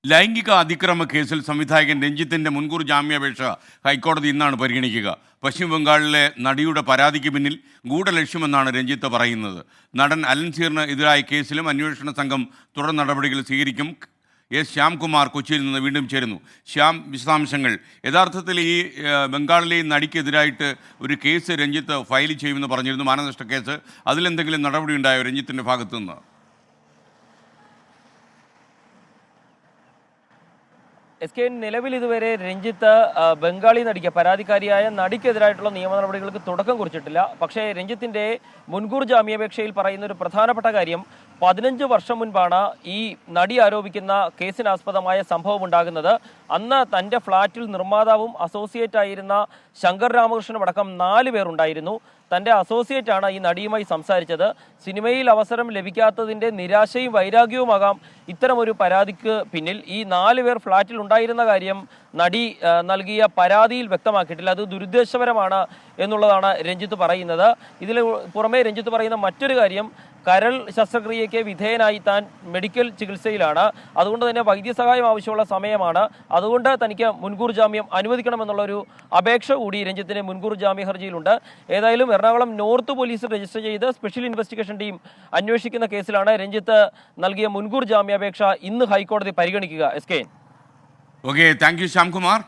ലൈംഗിക അതിക്രമ കേസിൽ സംവിധായകൻ രഞ്ജിത്തിന്റെ മുൻകൂർ ജാമ്യാപേക്ഷ ഹൈക്കോടതി ഇന്നാണ് പരിഗണിക്കുക. പശ്ചിമ ബംഗാളിലെ നടിയുടെ പരാതിക്ക് പിന്നിൽ ഗൂഢലക്ഷ്യമെന്നാണ് രഞ്ജിത്ത് പറയുന്നത്. നടൻ അലൻസീറിന് എതിരായ കേസിലും അന്വേഷണ സംഘം തുടർ നടപടികൾ സ്വീകരിക്കും. എസ് ശ്യാംകുമാർ കൊച്ചിയിൽ നിന്ന് വീണ്ടും ചേരുന്നു. ശ്യാം, വിശദാംശങ്ങൾ. യഥാർത്ഥത്തിൽ ഈ ബംഗാളിലെ ഈ നടിക്കെതിരായിട്ട് ഒരു കേസ് രഞ്ജിത്ത് ഫയൽ ചെയ്യുമെന്ന് പറഞ്ഞിരുന്നു, മാനനഷ്ട കേസ്. അതിലെന്തെങ്കിലും നടപടി ഉണ്ടായോ രഞ്ജിത്തിന്റെ ഭാഗത്തു നിന്ന്? SK നിലവിൽ ഇതുവരെ രഞ്ജിത്ത് ബംഗാളി നടിക്ക് പരാതിക്കാരിയായ നടിക്കെതിരായിട്ടുള്ള നിയമ നടപടികൾക്ക് തുടക്കം കുറിച്ചിട്ടില്ല. പക്ഷേ രഞ്ജിത്തിന്റെ മുൻകൂർ ജാമ്യാപേക്ഷയിൽ പറയുന്ന ഒരു പ്രധാനപ്പെട്ട കാര്യം 15 വർഷം മുൻപാണ് ഈ നടി ആരോപിക്കുന്ന കേസിനാസ്പദമായ സംഭവം ഉണ്ടാകുന്നത്. അന്ന് തൻ്റെ ഫ്ളാറ്റിൽ നിർമ്മാതാവും അസോസിയേറ്റ് ആയിരുന്ന ശങ്കർ രാമകൃഷ്ണനും അടക്കം 4 പേർ ഉണ്ടായിരുന്നു. തൻ്റെ അസോസിയേറ്റ് ആണ് ഈ നടിയുമായി സംസാരിച്ചത്. സിനിമയിൽ അവസരം ലഭിക്കാത്തതിൻ്റെ നിരാശയും വൈരാഗ്യവുമാകാം ഇത്തരമൊരു പരാതിക്ക് പിന്നിൽ. ഈ 4 പേർ ഫ്ളാറ്റിൽ ഉണ്ടായിരുന്ന കാര്യം നടി നൽകിയ പരാതിയിൽ വ്യക്തമാക്കിയിട്ടില്ല. അത് ദുരുദ്ദേശപരമാണ് എന്നുള്ളതാണ് രഞ്ജിത്ത് പറയുന്നത്. ഇതിൽ പുറമെ രഞ്ജിത്ത് പറയുന്ന മറ്റൊരു കാര്യം, കരൾ ശസ്ത്രക്രിയയ്ക്ക് വിധേയനായി താൻ മെഡിക്കൽ ചികിത്സയിലാണ്. അതുകൊണ്ട് തന്നെ വൈദ്യസഹായം ആവശ്യമുള്ള സമയമാണ്. അതുകൊണ്ട് തനിക്ക് മുൻകൂർ ജാമ്യം അനുവദിക്കണമെന്നുള്ളൊരു അപേക്ഷ കൂടി രഞ്ജിത്തിന് മുൻകൂർ ജാമ്യ ഹർജിയിലുണ്ട്. ഏതായാലും എറണാകുളം നോർത്ത് പോലീസ് രജിസ്റ്റർ ചെയ്ത് സ്പെഷ്യൽ ഇൻവെസ്റ്റിഗേഷൻ ടീം അന്വേഷിക്കുന്ന കേസിലാണ് രഞ്ജിത്ത് നൽകിയ മുൻകൂർ ജാമ്യാപേക്ഷ ഇന്ന് ഹൈക്കോടതി പരിഗണിക്കുക. SK. Okay, thank you Shyamkumar.